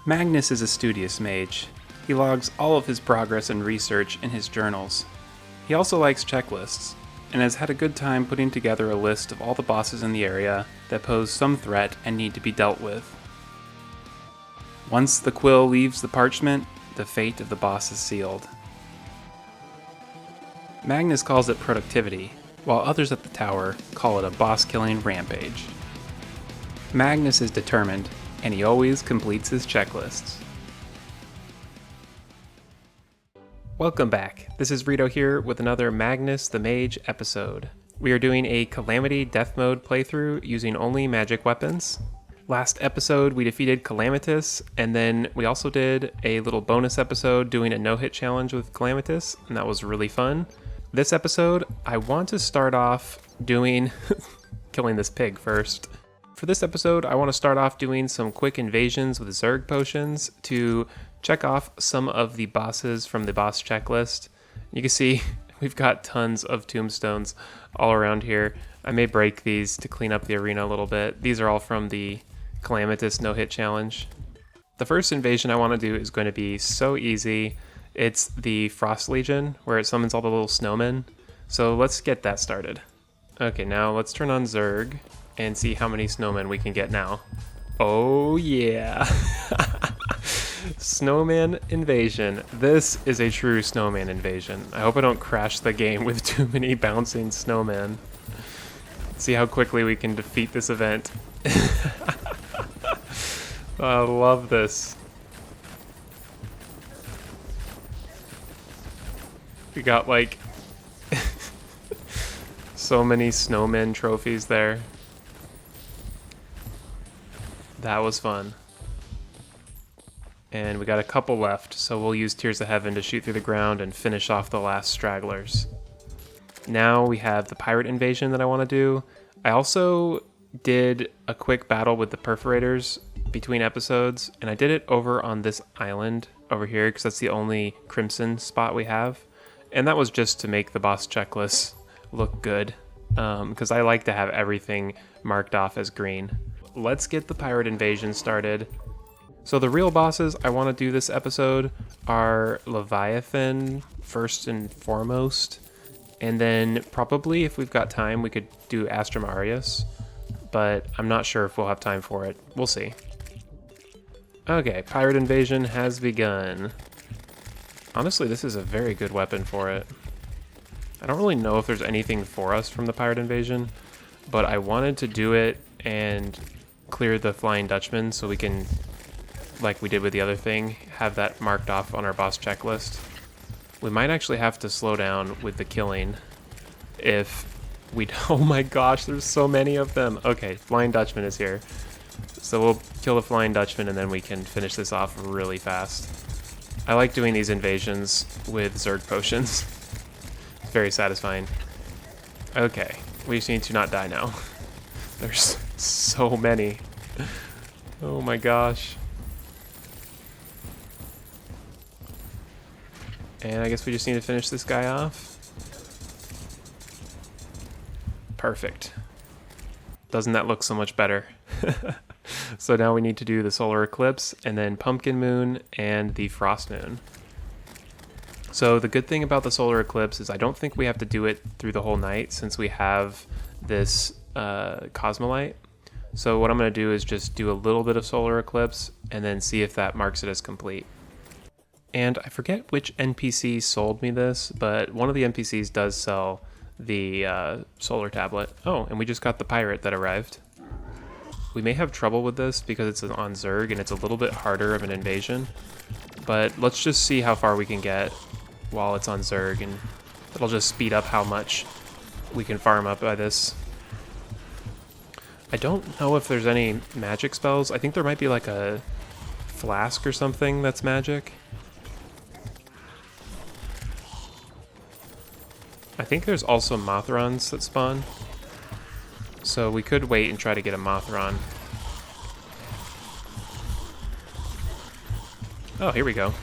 Magnus is a studious mage. He logs all of his progress and research in his journals. He also likes checklists, and has had a good time putting together a list of all the bosses in the area that pose some threat and need to be dealt with. Once the quill leaves the parchment, the fate of the boss is sealed. Magnus calls it productivity, while others at the tower call it a boss-killing rampage. Magnus is determined, and he always completes his checklists. Welcome back. This is Rito here with another Magnus the Mage episode. We are doing a Calamity Death Mode playthrough using only magic weapons. Last episode we defeated Calamitas, and then we also did a little bonus episode doing a no-hit challenge with Calamitas, and that was really fun. This episode, I want to start off doing killing this pig first. For this episode, I want to start off doing some quick invasions with Zerg potions to check off some of the bosses from the boss checklist. You can see we've got tons of tombstones all around here. I may break these to clean up the arena a little bit. These are all from the Calamitas no-hit challenge. The first invasion I want to do is going to be so easy. It's the Frost Legion, where it summons all the little snowmen. So let's get that started. Okay, now let's turn on Zerg and see how many snowmen we can get now. Oh yeah! Snowman invasion. This is a true snowman invasion. I hope I don't crash the game with too many bouncing snowmen. Let's see how quickly we can defeat this event. I love this. We got like so many snowman trophies there. That was fun. And we got a couple left, so we'll use Tears of Heaven to shoot through the ground and finish off the last stragglers. Now we have the pirate invasion that I want to do. I also did a quick battle with the perforators between episodes, and I did it over on this island over here because that's the only crimson spot we have. And that was just to make the boss checklist look good, because I like to have everything marked off as green. Let's get the pirate invasion started. So the real bosses I want to do this episode are Leviathan first and foremost, and then probably if we've got time we could do Astramarius, but I'm not sure if we'll have time for it. We'll see. Okay, pirate invasion has begun. Honestly, this is a very good weapon for it. I don't really know if there's anything for us from the pirate invasion, but I wanted to do it and clear the Flying Dutchman so we can, like we did with the other thing, have that marked off on our boss checklist. We might actually have to slow down with the killing if we... Oh my gosh, there's so many of them. Okay, Flying Dutchman is here. So we'll kill the Flying Dutchman and then we can finish this off really fast. I like doing these invasions with Zerg potions. It's very satisfying. Okay, we just need to not die now. There's so many. Oh my gosh. And I guess we just need to finish this guy off. Perfect. Doesn't that look so much better? So now we need to do the solar eclipse and then pumpkin moon and the frost moon. So the good thing about the solar eclipse is I don't think we have to do it through the whole night since we have this cosmolite. So what I'm going to do is just do a little bit of solar eclipse and then see if that marks it as complete. And I forget which NPC sold me this, but one of the NPCs does sell the solar tablet. Oh, and we just got the pirate that arrived. We may have trouble with this because it's on Zerg and it's a little bit harder of an invasion, but let's just see how far we can get while it's on Zerg, and it'll just speed up how much we can farm up by this. I don't know if there's any magic spells. I think there might be like a flask or something that's magic. I think there's also Mothrons that spawn. So we could wait and try to get a Mothron. Oh, here we go.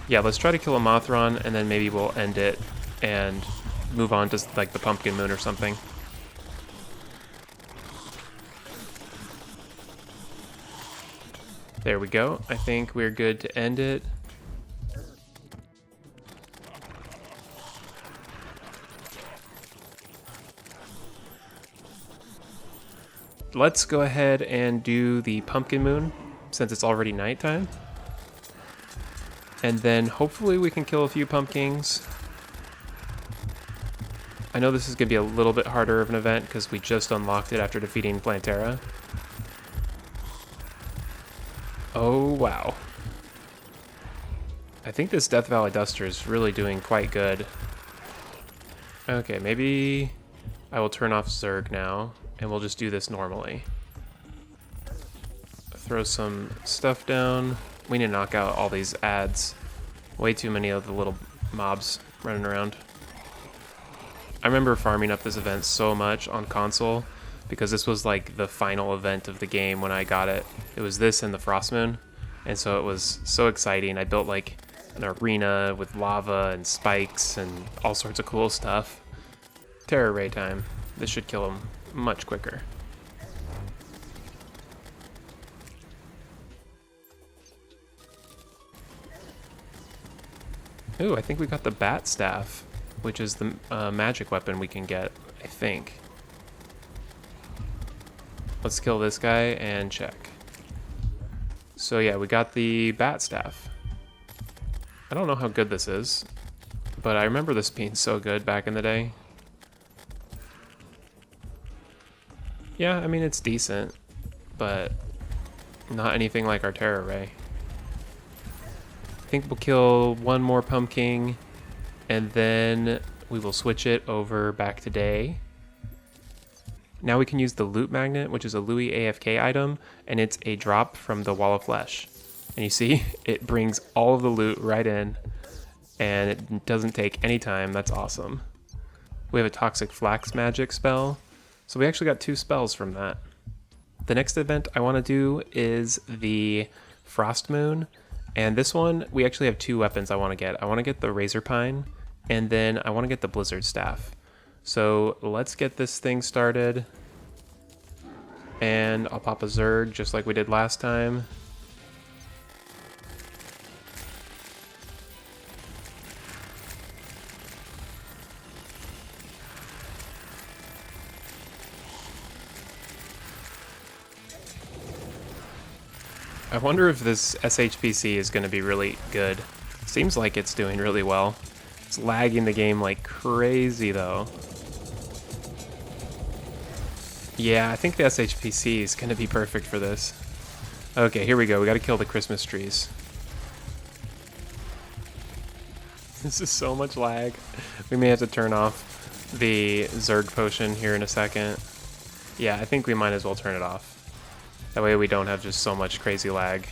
Yeah, let's try to kill a Mothron, and then maybe we'll end it and move on to like the Pumpkin Moon or something. There we go. I think we're good to end it. Let's go ahead and do the pumpkin moon since it's already nighttime. And then hopefully we can kill a few pumpkins. I know this is going to be a little bit harder of an event because we just unlocked it after defeating Plantera. Oh, wow. I think this Death Valley Duster is really doing quite good. Okay, maybe I will turn off Zerg now, and we'll just do this normally. Throw some stuff down. We need to knock out all these ads. Way too many of the little mobs running around. I remember farming up this event so much on console because this was like the final event of the game when I got it. It was this and the Frost Moon, and so it was so exciting. I built like an arena with lava and spikes and all sorts of cool stuff. Terror Ray time. This should kill him much quicker. Ooh, I think we got the Bat Staff, which is the magic weapon we can get, I think. Let's kill this guy and check. So yeah, we got the Bat Staff. I don't know how good this is, but I remember this being so good back in the day. Yeah, I mean, it's decent, but not anything like our Terror Ray. I think we'll kill one more pumpkin, and then we will switch it over back to day. Now we can use the loot magnet, which is a Luiafk item, and it's a drop from the Wall of Flesh. And you see, it brings all of the loot right in, and it doesn't take any time. That's awesome. We have a Toxic Flax magic spell, so we actually got 2 spells from that. The next event I want to do is the Frost Moon, and this one, we actually have 2 weapons I want to get. I want to get the Razor Pine, and then I want to get the Blizzard Staff. So let's get this thing started, and I'll pop a Zerg just like we did last time. I wonder if this SHPC is going to be really good. Seems like it's doing really well. It's lagging the game like crazy though. Yeah, I think the SHPC is going to be perfect for this. Okay, here we go. We got to kill the Christmas trees. This is so much lag. We may have to turn off the Zerg potion here in a second. Yeah, I think we might as well turn it off. That way we don't have just so much crazy lag.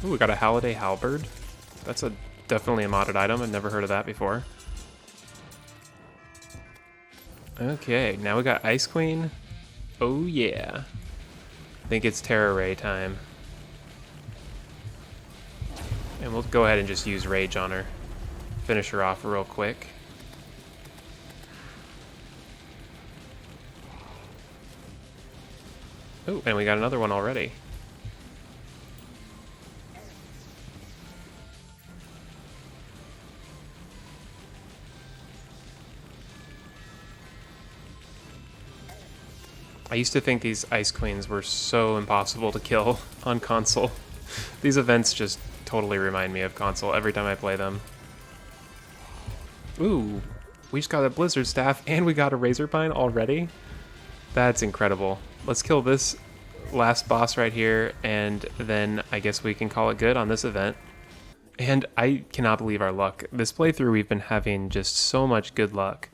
Ooh, we got a Holiday Halberd. That's definitely a modded item. I've never heard of that before. Okay, now we got Ice Queen. Oh yeah. I think it's Terror Ray time. And we'll go ahead and just use Rage on her. Finish her off real quick. Oh, and we got another one already. I used to think these Ice Queens were so impossible to kill on console. These events just totally remind me of console every time I play them. Ooh, we just got a Blizzard Staff and we got a Razor Pine already? That's incredible. Let's kill this last boss right here, and then I guess we can call it good on this event. And I cannot believe our luck. This playthrough we've been having just so much good luck.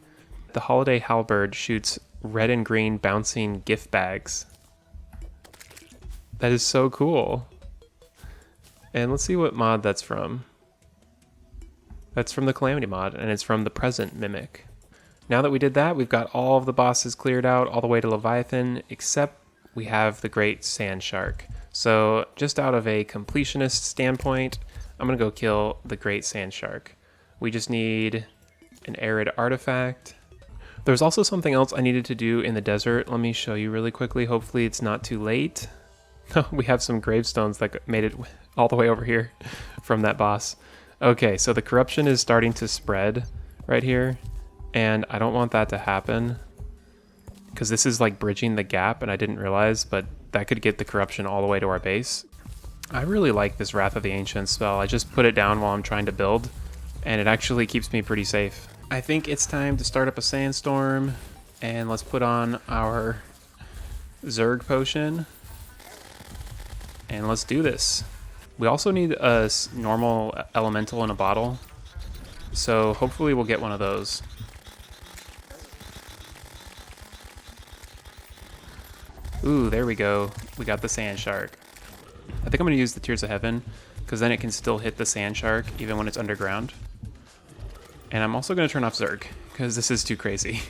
The Holiday Halberd shoots red and green bouncing gift bags. That is so cool. And let's see what mod that's from. That's from the Calamity mod, and it's from the Present Mimic. Now that we did that, we've got all of the bosses cleared out all the way to Leviathan, except we have the Great Sand Shark. So just out of a completionist standpoint, I'm going to go kill the Great Sand Shark. We just need an arid artifact. There's also something else I needed to do in the desert. Let me show you really quickly. Hopefully it's not too late. We have some gravestones that made it all the way over here from that boss. Okay, so the corruption is starting to spread right here, and I don't want that to happen because this is like bridging the gap, and I didn't realize, but that could get the corruption all the way to our base. I really like this Wrath of the Ancients spell. I just put it down while I'm trying to build, and it actually keeps me pretty safe. I think it's time to start up a sandstorm, and let's put on our Zerg potion, and let's do this. We also need a normal elemental in a bottle, so hopefully we'll get one of those. Ooh, there we go. We got the sand shark. I think I'm going to use the Tears of Heaven, because then it can still hit the sand shark even when it's underground. And I'm also going to turn off Zerg, because this is too crazy.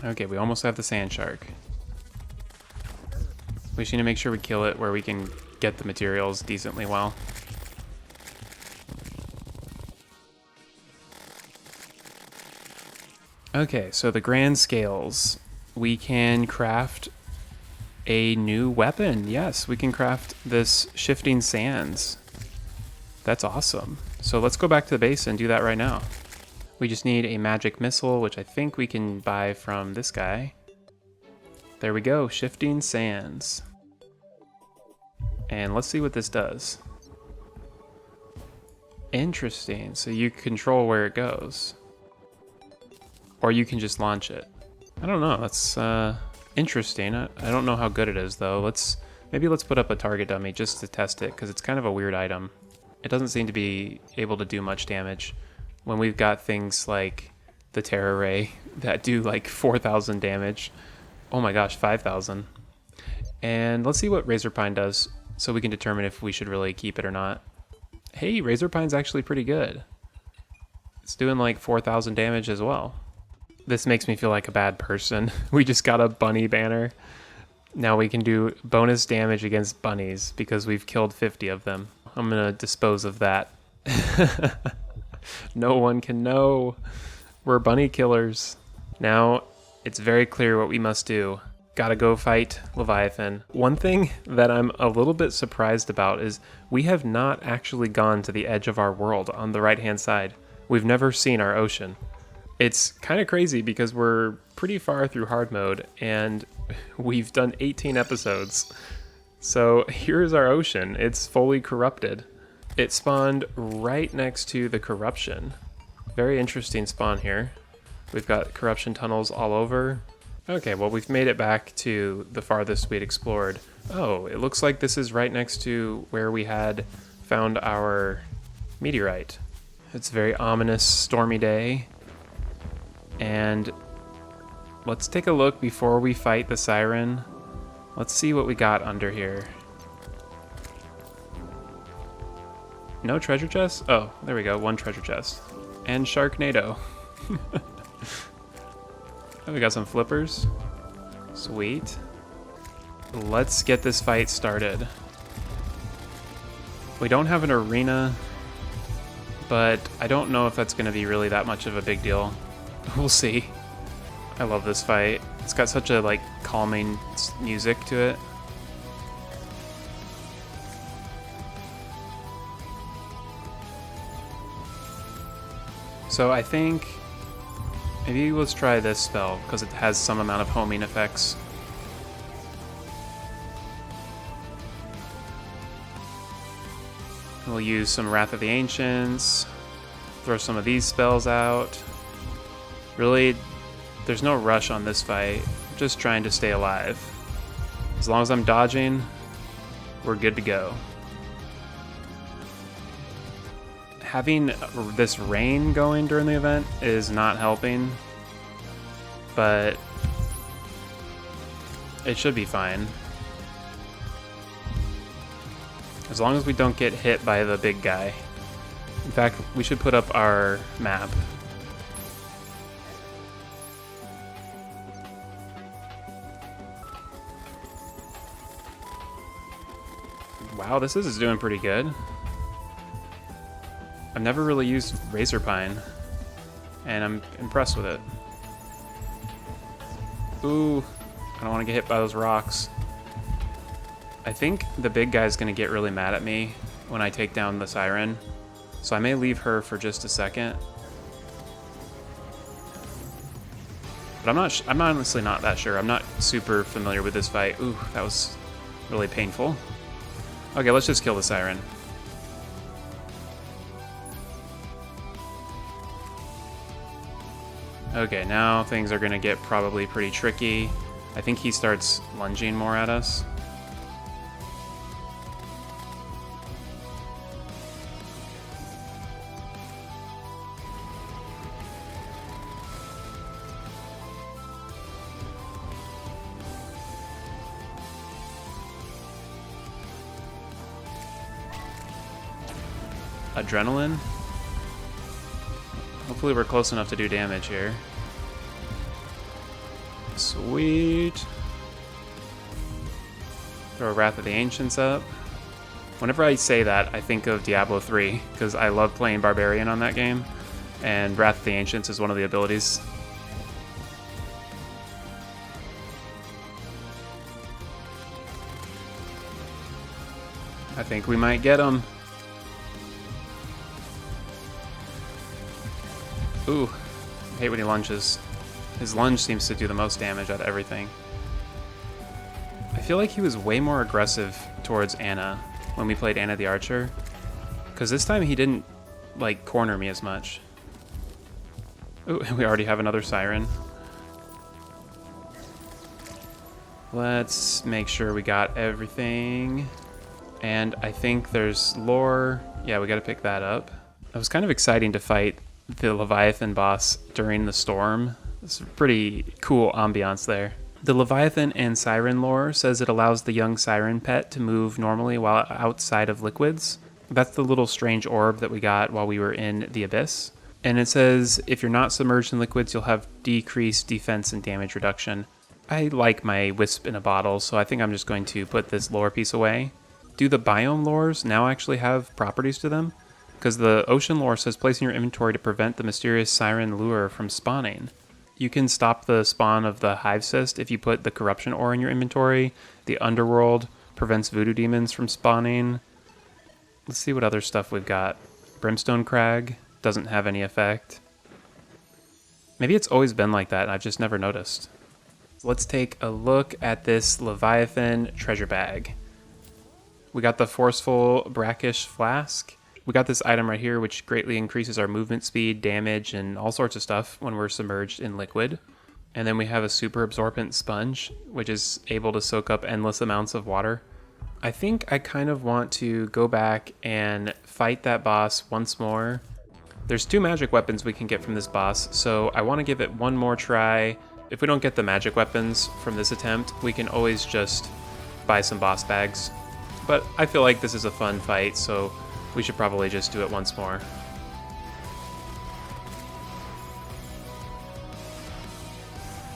Okay, we almost have the sand shark. We just need to make sure we kill it where we can get the materials decently well. Okay, so the grand scales. We can craft a new weapon. Yes, we can craft this shifting sands. That's awesome. So let's go back to the base and do that right now. We just need a magic missile, which I think we can buy from this guy. There we go, shifting sands. And let's see what this does. Interesting, so you control where it goes. Or you can just launch it. I don't know, that's interesting. I don't know how good it is though. Maybe let's put up a target dummy just to test it, because it's kind of a weird item. It doesn't seem to be able to do much damage when we've got things like the Terra Ray that do like 4,000 damage. Oh my gosh, 5,000. And let's see what Razorpine does so we can determine if we should really keep it or not. Hey, Razorpine's actually pretty good. It's doing like 4,000 damage as well. This makes me feel like a bad person. We just got a bunny banner. Now we can do bonus damage against bunnies because we've killed 50 of them. I'm gonna dispose of that. No one can know. We're bunny killers. Now it's very clear what we must do. Gotta go fight Leviathan. One thing that I'm a little bit surprised about is we have not actually gone to the edge of our world on the right hand side. We've never seen our ocean. It's kind of crazy because we're pretty far through hard mode and we've done 18 episodes. So here's our ocean. It's fully corrupted. It spawned right next to the corruption. Very interesting spawn here. We've got corruption tunnels all over. Okay, well we've made it back to the farthest we'd explored. Oh, it looks like this is right next to where we had found our meteorite. It's a very ominous, stormy day. And let's take a look before we fight the Siren. Let's see what we got under here. No treasure chest? Oh, there we go, one treasure chest. And Sharknado. Oh, we got some flippers. Sweet. Let's get this fight started. We don't have an arena, but I don't know if that's going to be really that much of a big deal. We'll see. I love this fight. It's got such a like calming music to it. So I think maybe let's try this spell because it has some amount of homing effects. We'll use some Wrath of the Ancients, throw some of these spells out. Really, there's no rush on this fight. I'm just trying to stay alive. As long as I'm dodging, we're good to go. Having this rain going during the event is not helping, but it should be fine. As long as we don't get hit by the big guy. In fact, we should put up our map. Wow, this is doing pretty good. I've never really used Razorpine. and I'm impressed with it. Ooh, I don't want to get hit by those rocks. I think the big guy's going to get really mad at me when I take down the Siren, so I may leave her for just a second. But I'm honestly not that sure. I'm not super familiar with this fight. Ooh, that was really painful. Okay, let's just kill the Siren. Okay, now things are gonna get probably pretty tricky. I think he starts lunging more at us. Adrenaline. Hopefully we're close enough to do damage here. Sweet. Throw Wrath of the Ancients up. Whenever I say that, I think of Diablo 3, because I love playing Barbarian on that game, and Wrath of the Ancients is one of the abilities. I think we might get him. Ooh, I hate when he lunges. His lunge seems to do the most damage out of everything. I feel like he was way more aggressive towards Anna when we played Anna the Archer, because this time he didn't, like, corner me as much. Ooh, we already have another Siren. Let's make sure we got everything. And I think there's lore. Yeah, we gotta pick that up. It was kind of exciting to fight the Leviathan boss during the storm. It's a pretty cool ambiance there. The Leviathan and Siren lore says it allows the young Siren pet to move normally while outside of liquids. That's the little strange orb that we got while we were in the Abyss. And it says if you're not submerged in liquids, you'll have decreased defense and damage reduction. I like my wisp in a bottle, so I think I'm just going to put this lore piece away. Do the biome lores now actually have properties to them? Because the ocean lore says place in your inventory to prevent the mysterious Siren lure from spawning. You can stop the spawn of the hive cyst if you put the corruption ore in your inventory. The underworld prevents voodoo demons from spawning. Let's see what other stuff we've got. Brimstone Crag doesn't have any effect. Maybe it's always been like that and I've just never noticed. Let's take a look at this Leviathan treasure bag. We got the Forceful Brackish Flask. We got this item right here, which greatly increases our movement speed, damage, and all sorts of stuff when we're submerged in liquid. And then we have a super absorbent sponge, which is able to soak up endless amounts of water. I think I kind of want to go back and fight that boss once more. There's 2 magic weapons we can get from this boss, so I want to give it one more try. If we don't get the magic weapons from this attempt, we can always just buy some boss bags. But I feel like this is a fun fight, so we should probably just do it once more.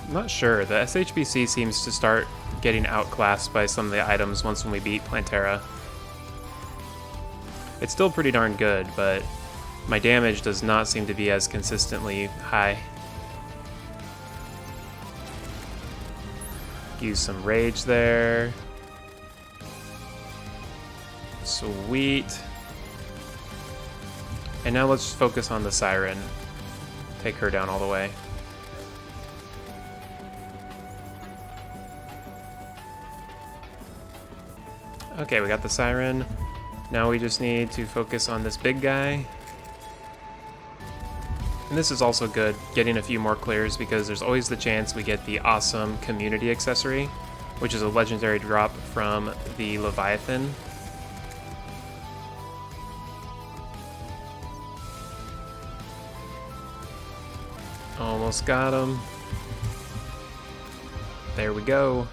I'm not sure. The SHBC seems to start getting outclassed by some of the items once when we beat Plantera. It's still pretty darn good, but my damage does not seem to be as consistently high. Use some rage there. Sweet. And now let's focus on the Siren. Take her down all the way. Okay, we got the Siren. Now we just need to focus on this big guy. And this is also good, getting a few more clears, because there's always the chance we get the awesome community accessory, which is a legendary drop from the Leviathan. Almost got him. There we go.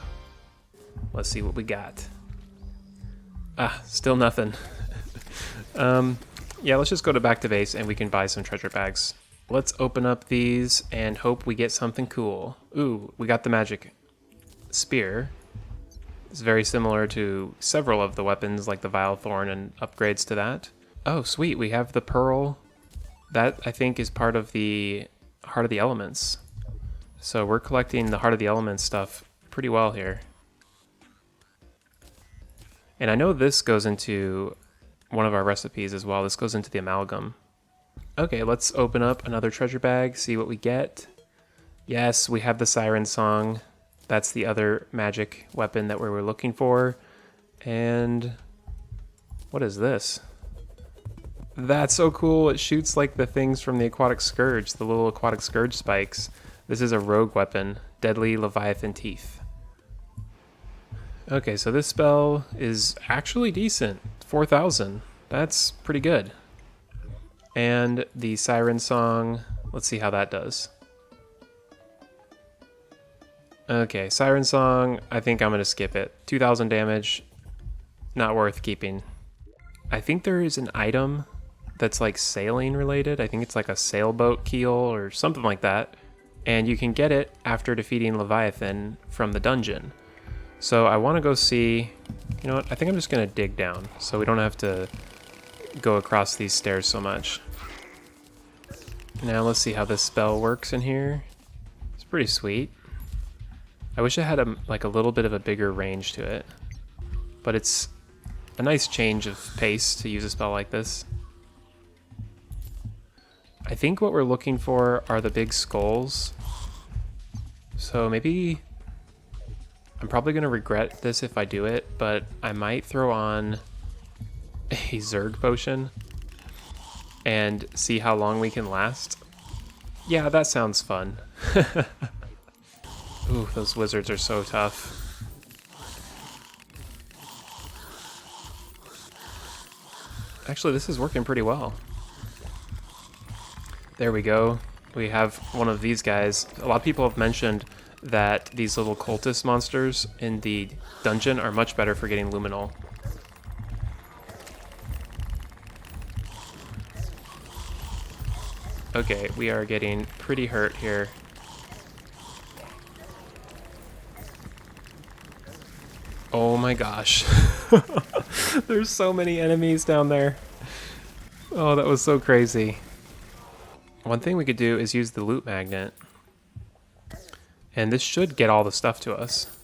Let's see what we got. Ah, still nothing. Yeah, let's just go back to base and we can buy some treasure bags. Let's open up these and hope we get something cool. Ooh, we got the magic spear. It's very similar to several of the weapons like the Vile Thorn and upgrades to that. Oh, sweet, we have the pearl. That, I think, is part of the Heart of the Elements. So we're collecting the Heart of the Elements stuff pretty well here. And I know this goes into one of our recipes as well. This goes into the amalgam. Okay, let's open up another treasure bag, see what we get. Yes, we have the Siren Song. That's the other magic weapon that we were looking for. And what is this? That's so cool. It shoots like the things from the Aquatic Scourge, the little Aquatic Scourge spikes. This is a rogue weapon, Deadly Leviathan Teeth. Okay, so this spell is actually decent. 4,000. That's pretty good. And the Siren Song, let's see how that does. Okay, Siren Song, I think I'm going to skip it. 2,000 damage, not worth keeping. I think there is an item that's like sailing related. I think it's like a sailboat keel or something like that. And you can get it after defeating Leviathan from the dungeon. So I want to go see, you know what, I think I'm just going to dig down so we don't have to go across these stairs so much. Now let's see how this spell works in here. It's pretty sweet. I wish it had like a little bit of a bigger range to it, but it's a nice change of pace to use a spell like this. I think what we're looking for are the big skulls. So maybe, I'm probably going to regret this if I do it, but I might throw on a Zerg potion and see how long we can last. Yeah, that sounds fun. Ooh, those wizards are so tough. Actually, this is working pretty well. There we go. We have one of these guys. A lot of people have mentioned that these little cultist monsters in the dungeon are much better for getting luminol. Okay, we are getting pretty hurt here. Oh my gosh. There's so many enemies down there. Oh, that was so crazy. One thing we could do is use the loot magnet. And this should get all the stuff to us.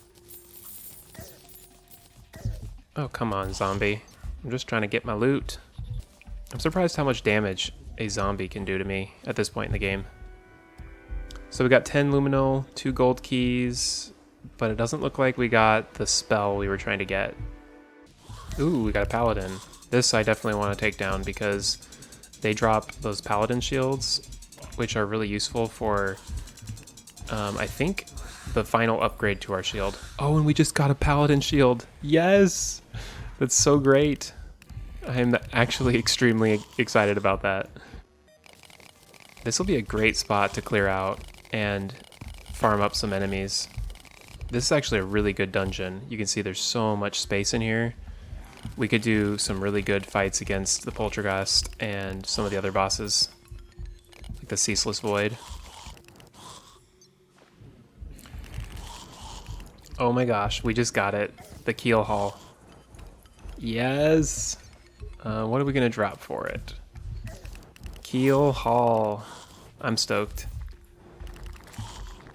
Oh, come on, zombie. I'm just trying to get my loot. I'm surprised how much damage a zombie can do to me at this point in the game. So we got 10 luminol, 2 gold keys, but it doesn't look like we got the spell we were trying to get. Ooh, we got a paladin. This I definitely want to take down because they drop those paladin shields, which are really useful for, I think, the final upgrade to our shield. Oh, and we just got a paladin shield. Yes! That's so great. I am actually extremely excited about that. This will be a great spot to clear out and farm up some enemies. This is actually a really good dungeon. You can see there's so much space in here. We could do some really good fights against the Poltergeist and some of the other bosses, like the Ceaseless Void. Oh my gosh, we just got it. The Keel Hall. Yes! What are we going to drop for it? Keel Hall. I'm stoked.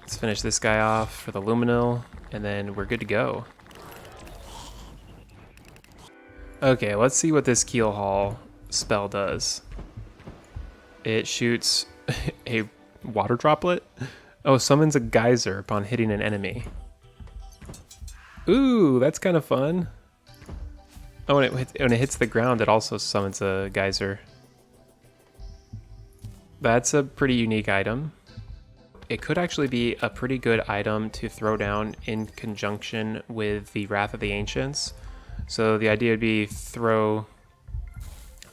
Let's finish this guy off for the luminol, and then we're good to go. Okay, let's see what this Keel Hall spell does. It shoots a water droplet. Oh, summons a geyser upon hitting an enemy. Ooh, that's kind of fun. Oh, when it hits the ground, it also summons a geyser. That's a pretty unique item. It could actually be a pretty good item to throw down in conjunction with the Wrath of the Ancients. So the idea would be throw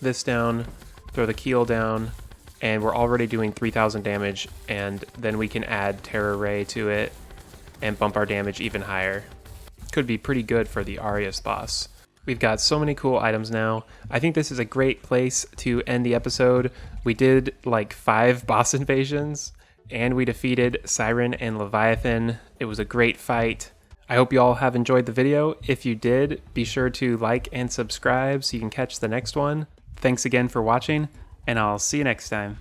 this down, throw the keel down, and we're already doing 3,000 damage, and then we can add Terror Ray to it and bump our damage even higher. Could be pretty good for the Arius boss. We've got so many cool items now. I think this is a great place to end the episode. We did like 5 boss invasions, and we defeated Siren and Leviathan. It was a great fight. I hope you all have enjoyed the video. If you did, be sure to like and subscribe so you can catch the next one. Thanks again for watching, and I'll see you next time.